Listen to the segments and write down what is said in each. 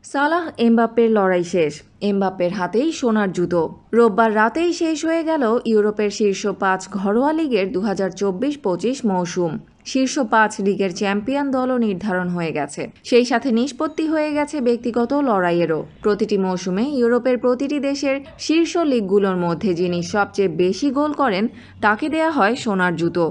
সালাহ এমবাপ্পের লড়াই শেষ। এমবাপ্পের হাতেই সোনার জুতো। রোববার রাতেই শেষ হয়ে গেল ইউরোপের শীর্ষ ৫ ঘরোয়া লিগের ২০২৪-২৫ মৌসুম। শীর্ষ ৫ লিগের চ্যাম্পিয়ন দলও নির্ধারণ হয়ে গেছে। সেই সাথে নিষ্পত্তি হয়ে গেছে ব্যক্তিগত লড়াইয়েরও। প্রতিটি মৌসুমে ইউরোপের প্রতিটি দেশের শীর্ষ লিগগুলোর মধ্যে যিনি সবচেয়ে বেশি গোল করেন তাকে দেয়া হয় সোনার জুতো।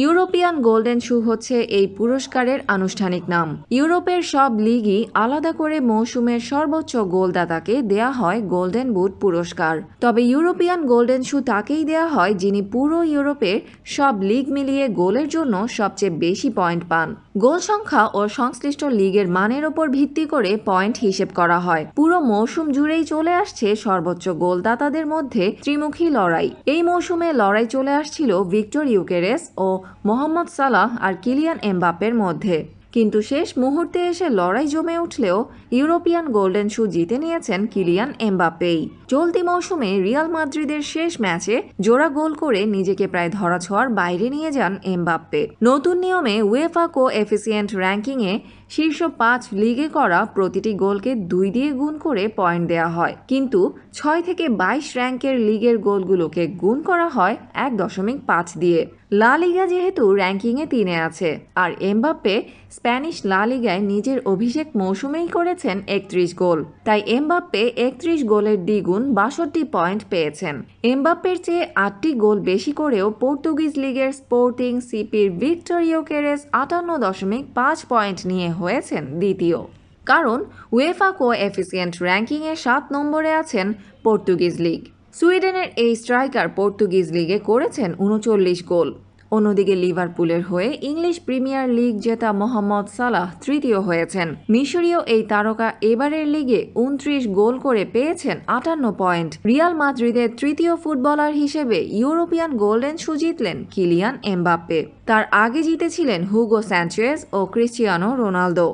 ইউরোপিয়ান গোল্ডেন শু হচ্ছে এই পুরস্কারের আনুষ্ঠানিক নাম। ইউরোপের সব লিগই আলাদা করে মৌসুমের সর্বোচ্চ গোলদাতাকে দেয়া হয় গোল্ডেন বুট পুরস্কার। তবে ইউরোপিয়ান গোল্ডেন শু তাকেই দেয়া হয় যিনি পুরো ইউরোপের সব লিগ মিলিয়ে গোলের জন্য সবচেয়ে বেশি পয়েন্ট পান। গোল সংখ্যা ও সংশ্লিষ্ট লিগের মানের ওপর ভিত্তি করে পয়েন্ট হিসেব করা হয়। পুরো মৌসুম জুড়েই চলে আসছে সর্বোচ্চ গোলদাতাদের মধ্যে ত্রিমুখী লড়াই। এই মৌসুমে লড়াই চলে আসছিল ভিক্টর ইউকেরেস ও মোহাম্মদ সালাহ আর কিলিয়ান এমবাপ্পের মধ্যে। কিন্তু শেষ মুহূর্তে এসে লড়াই জমে উঠলেও ইউরোপিয়ান গোল্ডেন শু জিতে নিয়েছেন কিলিয়ান এমবাপ্পেই। চলতি মৌসুমে রিয়াল মাদ্রিদের শেষ ম্যাচে জোড়া গোল করে নিজেকে প্রায় ধরাছোঁয়ার বাইরে নিয়ে যান এমবাপ্পে। নতুন নিয়মে উয়েফা কোএফিসিয়েন্ট র্যাঙ্কিংয়ে শীর্ষ ৫ লিগে করা প্রতিটি গোলকে ২ দিয়ে গুণ করে পয়েন্ট দেওয়া হয়, কিন্তু ৬ থেকে ২২ র্যাঙ্কের লিগের গোলগুলোকে গুণ করা হয় ১.৫ দিয়ে। লা লিগা যেহেতু র্যাঙ্কিংয়ে ৩-এ আছে, আর এমবাপ্পে স্প্যানিশ লা লিগায় নিজের অভিষেক মৌসুমেই করেছেন ৩১ গোল, তাই এমবাপ্পে ৩১ গোলের দ্বিগুণ ৬২ পয়েন্ট পেয়েছেন। এমবাপ্পের চেয়ে ৮টি গোল বেশি করেও পর্তুগিজ লিগের স্পোর্টিং সিপির ভিক্টর ইউকেরেস ৫৮.৫ পয়েন্ট নিয়ে হয়েছেন দ্বিতীয়। কারণ উয়েফা কোএফিসিয়েন্ট র্যাঙ্কিংয়ে ৭ নম্বরে আছেন পর্তুগিজ লিগ। সুইডেনের এই স্ট্রাইকার পর্তুগিজ লিগে করেছেন ৩৯ গোল। অন্যদিকে লিভারপুলের হয়ে ইংলিশ প্রিমিয়ার লিগ জেতা মোহাম্মদ সালাহ তৃতীয় হয়েছেন। মিশরীয় এই তারকা এবারের লিগে ২৯ গোল করে পেয়েছেন ৫৮ পয়েন্ট। রিয়াল মাদ্রিদের তৃতীয় ফুটবলার হিসেবে ইউরোপিয়ান গোল্ডেন শু জিতলেন কিলিয়ান এমবাপ্পে। তার আগে জিতেছিলেন হুগো স্যাnchez ও ক্রিস্টিয়ানো রোনালদো।